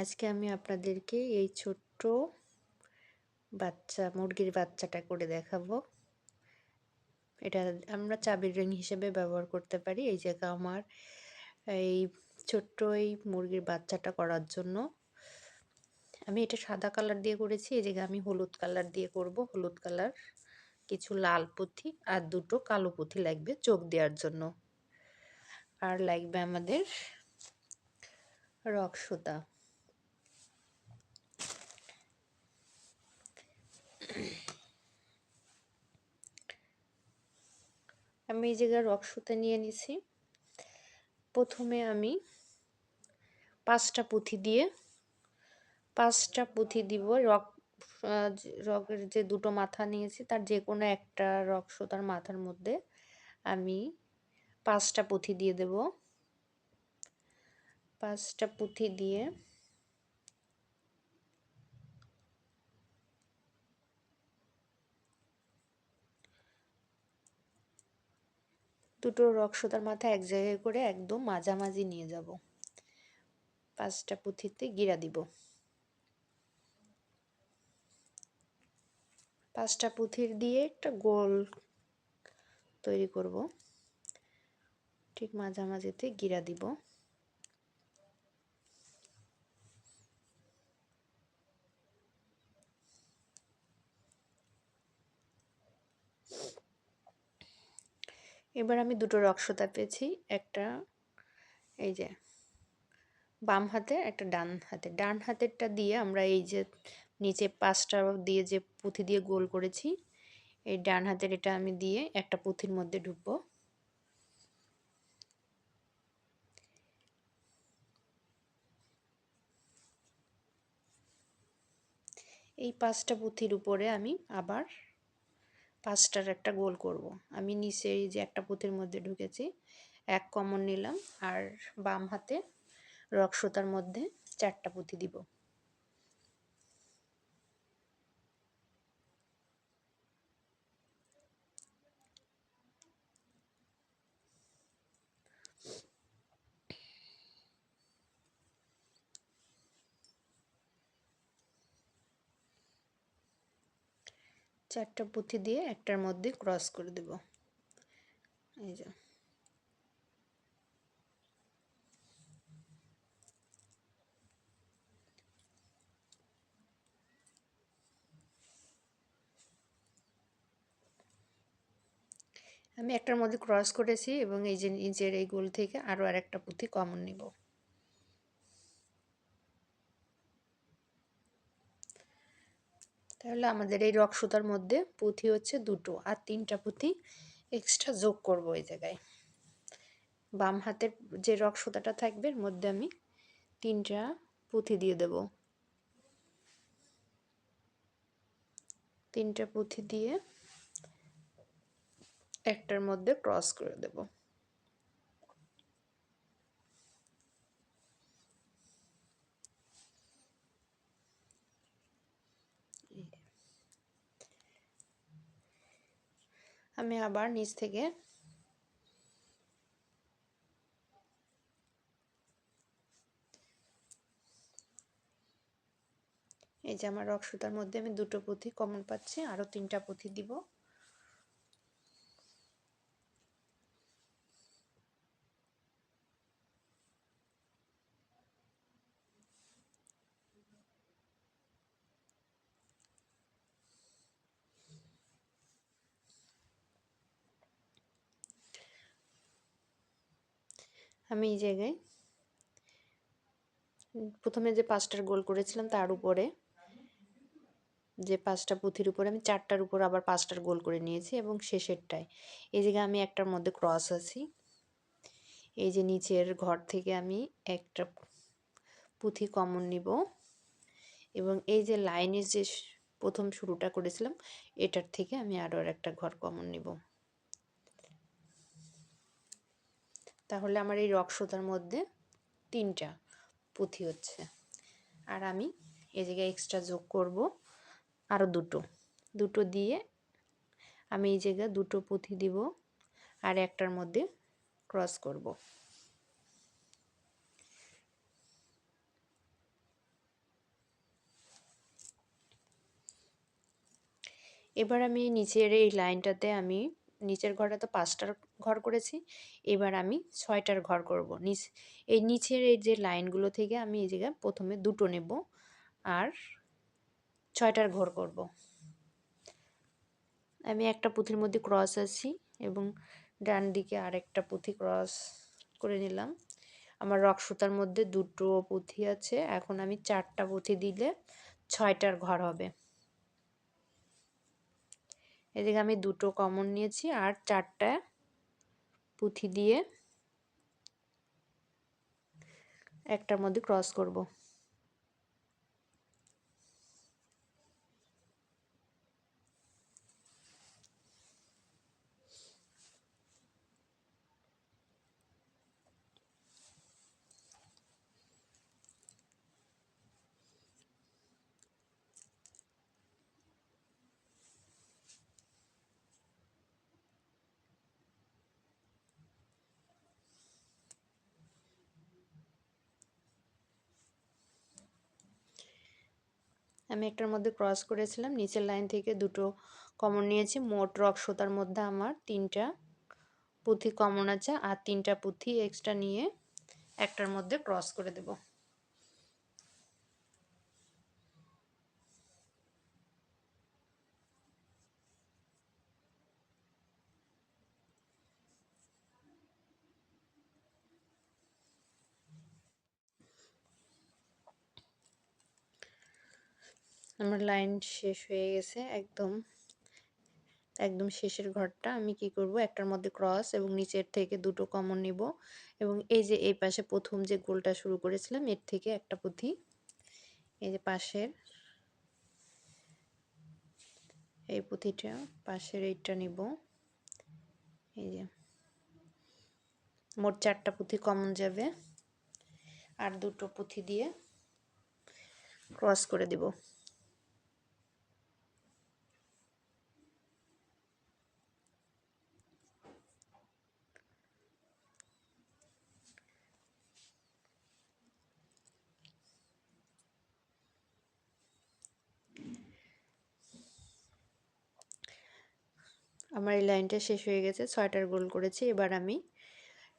আজকে আমি আপনাদেরকে এই ছোট্ট মুরগির বাচ্চাটা করে দেখাবো। এটা আমরা চাবির রিং হিসেবে ব্যবহার করতে পারি। এই জায়গা আমার এই ছোট্ট এই মুরগির বাচ্চাটা করার জন্য আমি এটা সাদা কালার দিয়ে করেছি। এই জায়গায় আমি হলুদ কালার দিয়ে করব। হলুদ কালার, কিছু লাল পুঁথি আর দুটো কালো পুঁথি লাগবে চোখ দেওয়ার জন্য। আর লাগবে আমাদের রক সুতা। আমি এই জায়গায় রক সুতা নিয়ে নিছি। প্রথমে আমি পাঁচটা পুঁথি দিব। রকের যে দুটো মাথা নিয়েছি তার যে কোনো একটা রক সুতার মাথার মধ্যে আমি পাঁচটা পুঁথি দিয়ে দেব। পাঁচটা পুঁথি দিয়ে দুটো রক সুতার মাথা এক জায়গায় করে একদম মাঝামাঝি নিয়ে যাব। পাঁচটা পুঁথিতে গিরা দিব। পাঁচটা পুঁথির দিয়ে একটা গোল তৈরি করব। ঠিক মাঝামাঝিতে গিরা দিব। এবার আমি দুটো রক সুতা পেয়েছি, একটা এই যে বাম হাতে, একটা ডান হাতে। ডান হাতেরটা দিয়ে আমরা এই যে নিচে পাঁচটা দিয়ে যে পুঁথি দিয়ে গোল করেছি, এই ডান হাতের এটা আমি দিয়ে একটা পুঁথির মধ্যে ঢুকবো। এই পাঁচটা পুঁথির উপরে আমি আবার পাঁচটার একটা গোল করব। আমি নিচে এই যে একটা পুঁথির মধ্যে ঢুকেছি, এক কমন নিলাম, আর বাম হাতে রক সুতার মধ্যে চারটা পুঁথি দিব। চারটা পুঁথি দিয়ে একটার মধ্যে ক্রস করে দেব। এই যে আমি একটার মধ্যে ক্রস করেছি এবং এই যে নিচের এই গোল থেকে আরও আরেকটা পুঁথি কমন নিব। তাহলে আমাদের এই রক সুতার মধ্যে পুঁথি হচ্ছে দুটো, আর তিনটা পুঁথি এক্সট্রা যোগ করব। এই জায়গায় বাম হাতের যে রক সুতাটা থাকবে এর মধ্যে আমি তিনটা পুঁথি দিয়ে দেব। তিনটা পুঁথি দিয়ে একটার মধ্যে ক্রস করে দেব। আমি আবার নিচ থেকে এই যে আমার রক সুতার মধ্যে আমি দুটো পুঁথি কমন পাচ্ছি, আরও তিনটা পুঁথি দিব। আমি এই জায়গায় প্রথমে যে পাঁচটার গোল করেছিলাম তার উপরে যে পাঁচটা পুঁথির উপরে আমি চারটার উপর আবার পাঁচটার গোল করে নিয়েছি, এবং শেষেরটায় এই জায়গায় আমি একটার মধ্যে ক্রস আছি। এই যে নিচের ঘর থেকে আমি একটা পুঁথি কমন নিব, এবং এই যে লাইনের যে প্রথম শুরুটা করেছিলাম এটার থেকে আমি আরও একটা ঘর কমন নিব। তাহলে আমার এই রক সুতার মধ্যে তিনটা পুঁথি হচ্ছে। আর আমি এই জায়গায় এক্সট্রা যোগ করব আরও দুটো দিয়ে আমি এই জায়গায় দুটো পুঁথি দিব আর একটার মধ্যে ক্রস করব। এবার আমি নিচের এই লাইনটাতে আমি নিচের ঘরটা তো 5টার ঘর করেছি, এবার আমি 6টার ঘর করব। এই নিচের এই যে লাইনগুলো থেকে আমি এই জায়গায় প্রথমে দুটো নেব আর 6টার ঘর করব। আমি একটা পুঁথির মধ্যে ক্রস আছি এবং ডান দিকে আরেকটা পুঁথি ক্রস করে নিলাম। আমার রক সুতার মধ্যে দুটো পুঁথি আছে, এখন আমি 4টা পুঁথি দিলে 6টার ঘর হবে। এদিকে আমি দুটো কমন নিয়েছি আর 4টা পুঁথি দিয়ে একটার মধ্যে ক্রস করব। আমি একটার মধ্যে ক্রস করেছিলাম, নিচের লাইন থেকে দুটো কমন নিয়েছি। মোট রক সুতার মধ্যে আমার 3টা পুঁথি কমন আছে আর 3টা পুঁথি এক্সট্রা নিয়ে একটার মধ্যে ক্রস করে দেব। আমার লাইন শেষ হয়ে গেছে, একদম শেষের ঘরটা আমি কি করব, একটার মধ্যে ক্রস এবং নিচের থেকে দুটো কমন নিব এবং এই যে এই পাশে প্রথম যে গোলটা শুরু করেছিলাম এর থেকে একটা পুঁথি এই যে পাশের এই পুঁথিটা পাশের এইটা নিব। এই যে মোট 4টা পুঁথি কমন যাবে আর দুটো পুঁথি দিয়ে ক্রস করে দেব। আমার এই লাইনটা শেষ হয়ে গেছে, 6টার গোল করেছি। এবার আমি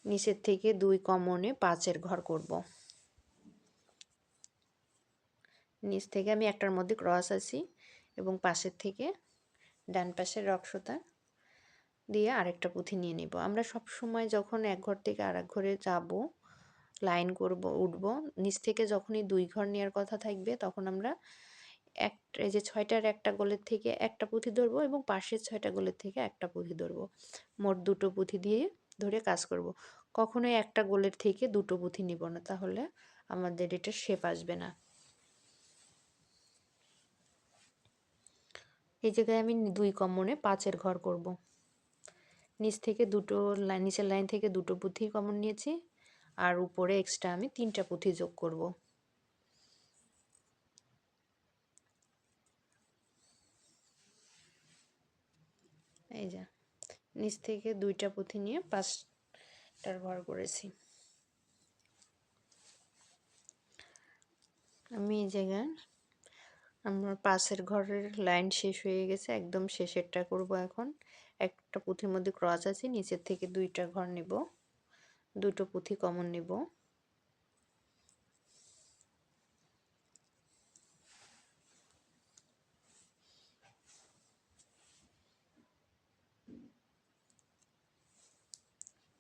নিচের থেকে 2 কমনে 5এর ঘর করব। নিচ থেকে আমি একটার মধ্যে ক্রস আছি এবং পাশের থেকে ডান পাশের রক সুতা দিয়ে আরেকটা পুঁথি নিয়ে নিব। আমরা সব সময় যখন এক ঘর থেকে আরেক ঘরে যাব, লাইন করব, উঠব, নিচ থেকে যখনই 2 ঘর নেওয়ার কথা থাকবে তখন আমরা এই যে 6টার একটা গোলের থেকে একটা পুঁথি ধরবো এবং পাশের 6টা গোলের থেকে একটা পুঁথি ধরবো। মোট দুটো পুঁথি দিয়ে ধরে কাজ করব। কখনোই একটা গোলের থেকে দুটো পুঁথি নিব না, তাহলে আমাদের এটা শেপ আসবে না। এই জায়গায় আমি 2 কমনে 5এর ঘর করব। নিচ থেকে দুটো নিচের লাইন থেকে দুটো পুঁথি কমন নিয়েছি আর উপরে এক্সট্রা আমি 3টা পুঁথি যোগ করব। এই যে নিচ থেকে 2টা পুঁথি নিয়ে 5টার ঘর করেছি। আমি এই জায়গায় আমার পাশের ঘরের লাইন শেষ হয়ে গেছে, একদম শেষেরটা করব এখন। একটা পুঁথির মধ্যে ক্রস আছে, নিচের থেকে 2টা ঘর নেব, দুটো পুঁথি কমন নেব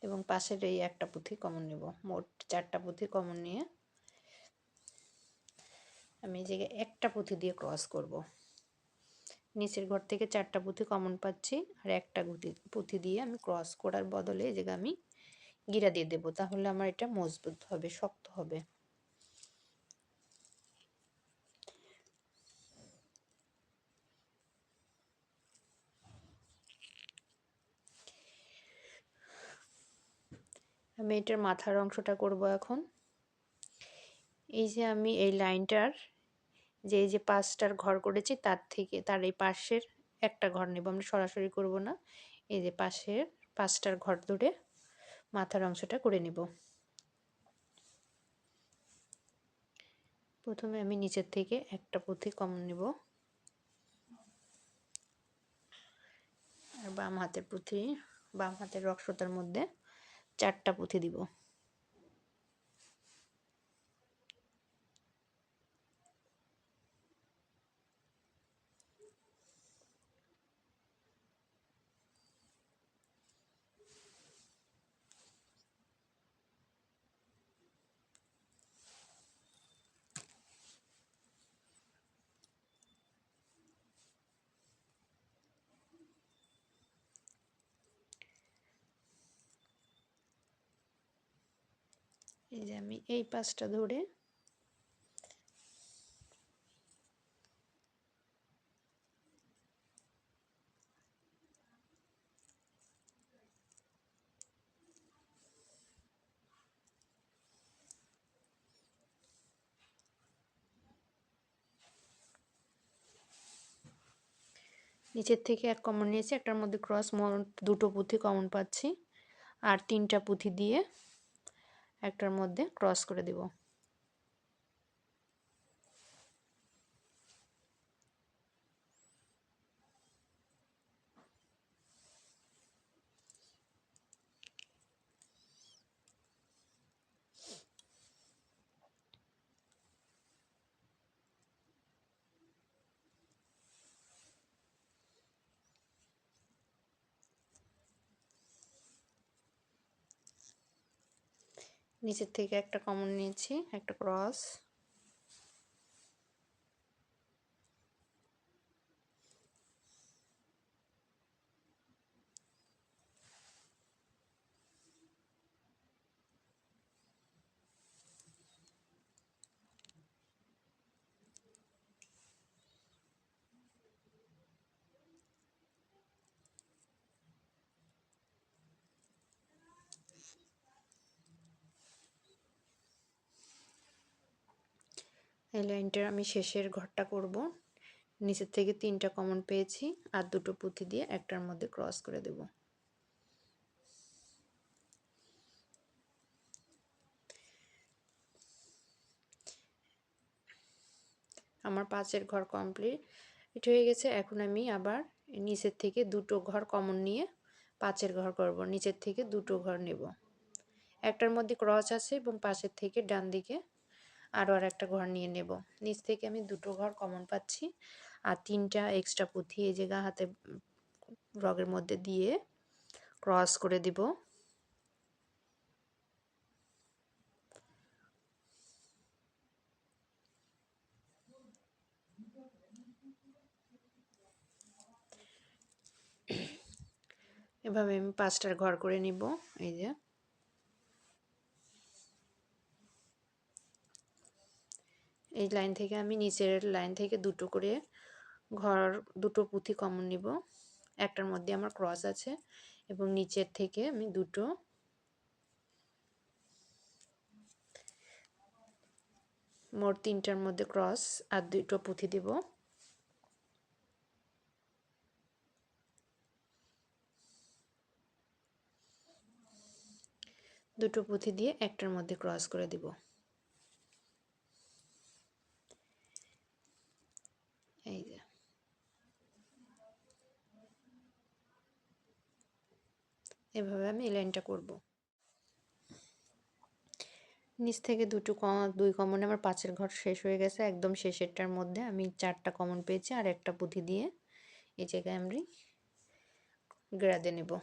এবং পাশের এই একটা পুঁথি কমন নেব। মোট 4টা পুঁথি কমন নিয়ে আমি এই জায়গায় একটা পুঁথি দিয়ে ক্রস করব। নিচের ঘর থেকে 4টা পুঁথি কমন পাচ্ছি আর একটা পুঁথি দিয়ে আমি ক্রস করার বদলে এই জায়গায় আমি গিরা দিয়ে দেবো, তাহলে আমার এটা মজবুত হবে, শক্ত হবে। আমি এটার মাথার অংশটা করব এখন। এই যে আমি এই লাইনটার যে এই যে 5টার ঘর করেছি তার এই পাশের একটা ঘর নেব, আমরা সরাসরি করব না, এই যে পাশের 5টার ঘর ধরে মাথার অংশটা করে নেব। প্রথমে আমি নিচের থেকে একটা পুঁথি কমন নেব আর বাম হাতের পুঁথি, বাম হাতের রক্সতার মধ্যে 4টা পুঁথি দিব। এই যে আমি এই পাশটা ধরে নিচের থেকে এক কমন নিয়েছি, একটার মধ্যে ক্রস, মোট 2টো পুঁথি কমন পাচ্ছি, আর 3টা পুঁথি দিয়ে একটার মধ্যে ক্রস করে দেব। নিচের থেকে একটা কমন নিয়েছি, একটা ক্রস, এই লাইনটার আমি শেষের ঘরটা করব। নিচের থেকে 3টা কমন পেয়েছি, আর 2টো পুঁথি দিয়ে একটার মধ্যে ক্রস করে দেব। আমার 5-এর ঘর কমপ্লিট হয়ে গেছে। এখন আমি আবার নিচের থেকে 2টো ঘর কমন নিয়ে 5-এর ঘর করব। নিচের থেকে 2টো ঘর নেব, একটার মধ্যে ক্রস আছে এবং পাশের থেকে ডান দিকে আরও একটা ঘর নিয়ে নেব। নিচ থেকে আমি 2টো ঘর কমন পাচ্ছি, আর 3টা এক্সট্রা পুঁথি এই জায়গা হাতে রগের মধ্যে দিয়ে ক্রস করে দিব। এভাবে আমি 5টার ঘর করে নিব। এই যে এই লাইন থেকে আমি নিচের লাইন থেকে 2টো করে ঘর, 2টো পুঁথি কমন নিব, একটার মধ্যে আমার ক্রস আছে, এবং নিচের থেকে আমি 2টো, মোট 3টার মধ্যে ক্রস আর 2টো পুঁথি দেব। দুটো পুঁথি দিয়ে একটার মধ্যে ক্রস করে দিব। এই যে এভাবে আমি এই লাইনটা করব। নিচ থেকে 2 কমনে আমার 5-এর ঘর শেষ হয়ে গেছে। একদম শেষেরটার মধ্যে আমি 4টা কমন পেয়েছি, আর একটা পুঁথি দিয়ে এই জায়গায় আমি গেড়া দিয়ে নেব।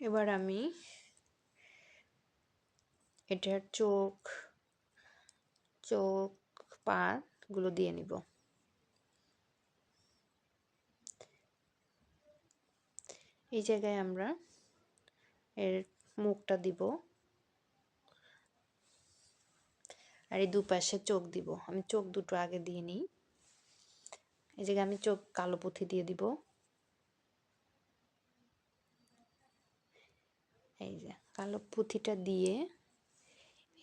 এবার আমি এটার চোখ পাগুলো দিয়ে নিব। এই জায়গায় আমরা এর মুখটা দিব, আর এই দুপাশে চোখ দিব। আমি চোখ দুটো আগে দিয়ে নিই। এই জায়গায় আমি চোখ কালো পুঁথি দিয়ে দিব। এই যে কালো পুঁথিটা দিয়ে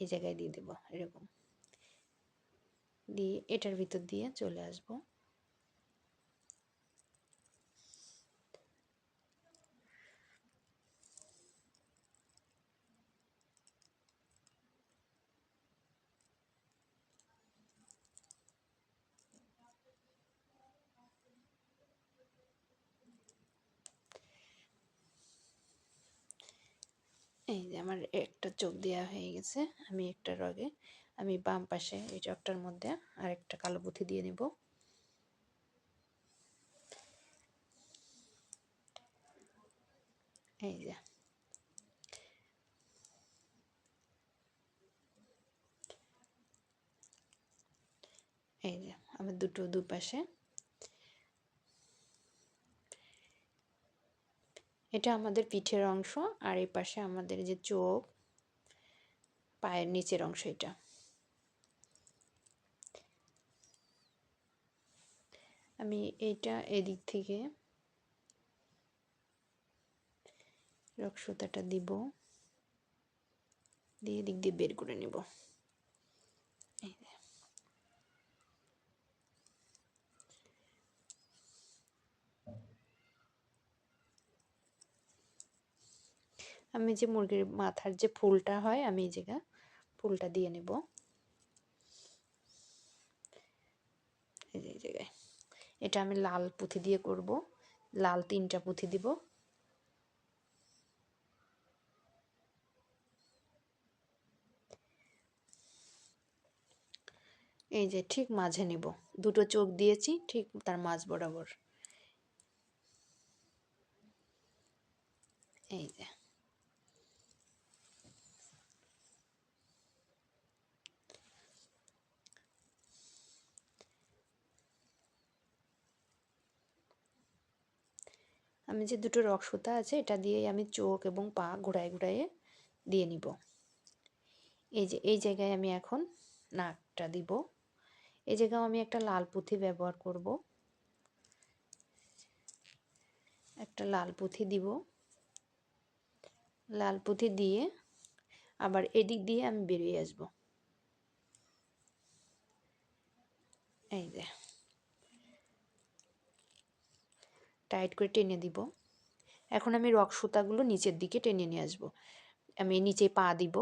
এই জায়গায় দিয়ে দেব এরকম। দিয়ে এটার ভিতর দিয়ে চলে আসব। এই যে আমার একটা চোখ দেওয়া হয়ে গেছে। আমি একটা রগে আমি বাম পাশে এই চকটার মধ্যে আরেকটা কালো পুঁথি দিয়ে নেব। এই যে আমার দুপাশে এটা আমাদের পিঠের অংশ, আর এই পাশে আমাদের যে চোখ, পায়ের নিচের অংশ। এটা আমি এইটা এদিক থেকে রক সুতাটা দিব, দিয়ে এদিক দিয়ে বের করে নিব। আমি যে মুরগির মাথার যে ফুলটা হয়, আমি এই জায়গা ফুলটা দিয়ে নেব। এই জায়গায় এটা আমি লাল পুঁথি দিয়ে করব, লাল 3টা পুঁথি দিব। এই যে ঠিক মাঝে নিব, দুটো চোখ দিয়েছি ঠিক তার মাঝ বরাবর। এই যে আমি যে দুটো রক সুতা আছে এটা দিয়ে আমি চোখ এবং পা ঘুরায় ঘুরায়ে দিয়ে নিব। এই যে এই জায়গায় আমি এখন নাকটা দিব। এই জায়গায় আমি একটা লাল পুঁথি ব্যবহার করব, একটা লাল পুঁথি দিব। লাল পুঁথি দিয়ে আবার এদিক দিয়ে আমি বেরিয়ে আসব। এই যে টাইট করে টেনে দিব। এখন আমি রক সুতাগুলো নিচের দিকে টেনে নিয়ে আসব। আমি নিচে পা দিব।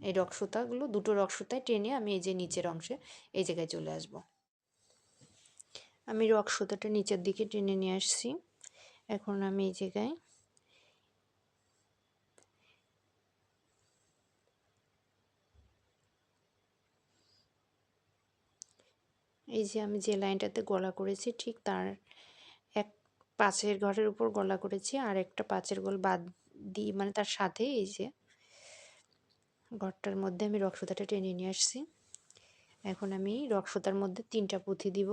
এই রক সুতাগুলো দুটো রক সুতায় টেনে আমি এই যে নিচের অংশে এই জায়গায় চলে আসব। আমি রক সুতাটা নিচের দিকে টেনে নিয়ে আসছি। এখন আমি এই জায়গায় এই যে আমি যে লাইনটাতে গলা করেছি ঠিক তার এক পাঁচের ঘরের উপর গলা করেছি, আর একটা পাঁচের ঘর বাদ দিয়ে মানে তার সাথে এই যে ঘরটার মধ্যে আমি রক সুতাটা টেনে নিয়ে আসছি। এখন আমি রক সুতার মধ্যে 3টা পুঁথি দিব।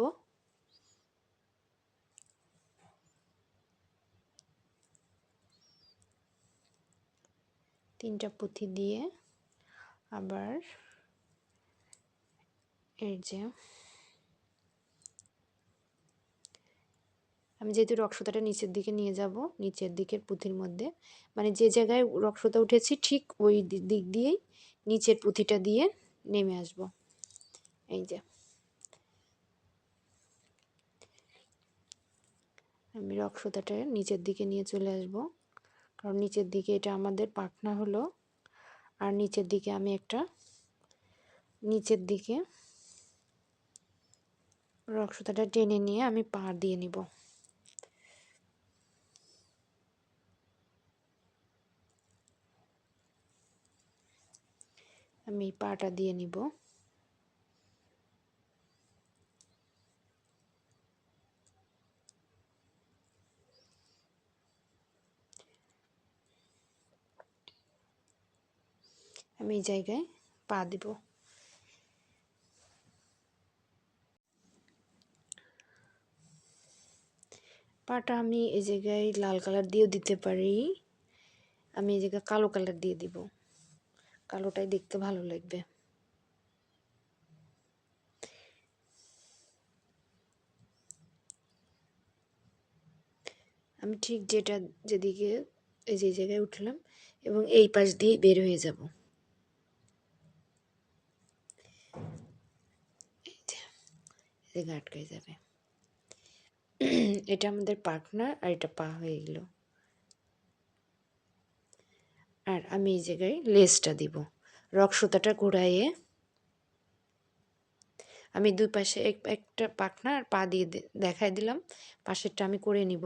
তিনটা পুঁথি দিয়ে আবার এই যে আমি যেহেতু রক সুতাটা নিচের দিকে নিয়ে যাব, নিচের দিকের পুঁথির মধ্যে মানে যে জায়গায় রক সুতা উঠেছি ঠিক ওই দিক দিয়েই নিচের পুঁথিটা দিয়ে নেমে আসব। এই যে আমি রক সুতাটা নিচের দিকে নিয়ে চলে আসব, কারণ নিচের দিকে এটা আমাদের পাখনা হলো। আর নিচের দিকে আমি একটা নিচের দিকে রক সুতাটা টেনে নিয়ে আমি পাড় দিয়ে নিব। আমি পাটা দিয়ে নিব। আমি এই জায়গায় পা দিব। পাটা আমি এই জায়গায় লাল কালার দিয়েও দিতে পারি, আমি এই জায়গায় কালো কালার দিয়ে দিব, কালোটাই দেখতে ভালো লাগবে। আমি ঠিক যেদিকে এই যে জায়গায় উঠলাম এবং এই পাশ দিয়ে বের হয়ে যাব। থেকে আটকে যাবে। এটা আমাদের পাখনা আর এটা পা হয়ে গেল। আর আমি এই জায়গায় লেসটা দিব। রক সুতাটা ঘুরাইয়ে আমি দুই পাশে একটা পাখনা আর পা দিয়ে দেখাই দিলাম, পাশেরটা আমি করে নিব।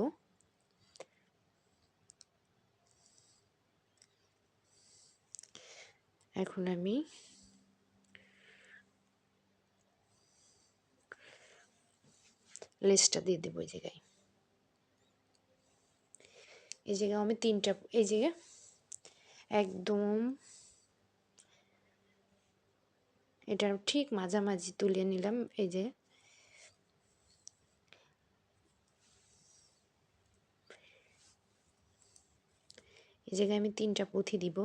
এখন আমি লেসটা দিয়ে দেবো এই জায়গায়। এই জায়গায় আমি তিনটা, এই জায়গায় একদম এটা ঠিক মাঝামাঝি তুলে নিলাম। এই যে এই জায়গায় আমি তিনটা পুঁথি দিব।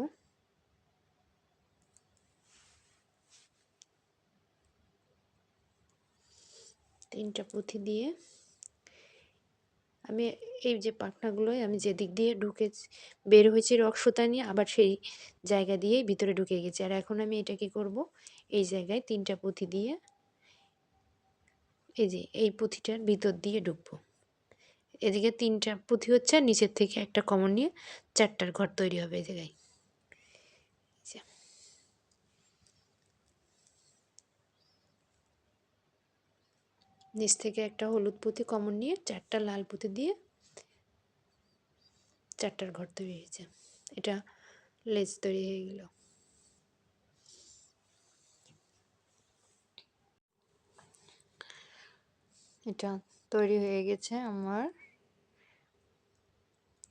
তিনটা পুঁথি দিয়ে আমি এই যে পাখনাগুলোয় আমি যেদিক দিয়ে ঢুকে বের হয়েছি রক সুতা নিয়ে, আবার সেই জায়গা দিয়েই ভিতরে ঢুকে গেছি। আর এখন আমি এটা কি করব, এই জায়গায় তিনটা পুঁথি দিয়ে এই যে এই পুঁথিটার ভিতর দিয়ে ঢুকবো। এদিকে তিনটা পুঁথি হচ্ছে আর নিচের থেকে একটা কমন নিয়ে চারটার ঘর তৈরি হবে এই জায়গায়। নিচ থেকে একটা হলুদ পুঁতি কমন নিয়ে চারটা লাল পুঁতি দিয়ে চারটার ঘর তৈরি হয়েছে। এটা লেজ তৈরি হয়ে গেল। এটা তৈরি হয়ে গেছে আমার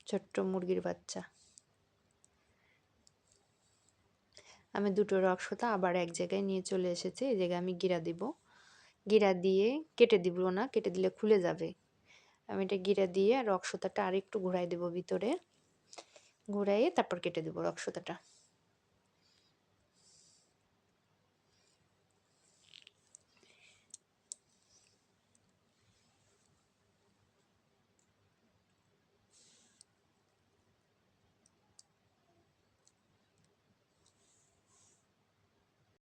ছোট্ট মুরগির বাচ্চা। আমি দুটো রক সুতা আবার এক জায়গায় নিয়ে চলে এসেছি। এই জায়গায় আমি গিরা দিব। গিরা দিয়ে কেটে দিব না, কেটে দিলে খুলে যাবে। আমি এটা গিরা দিয়ে রক সুতাটা আর একটু ঘুরাই দেবো ভিতরে, ঘুরাইয়ে তারপর কেটে দেবো রক সুতাটা।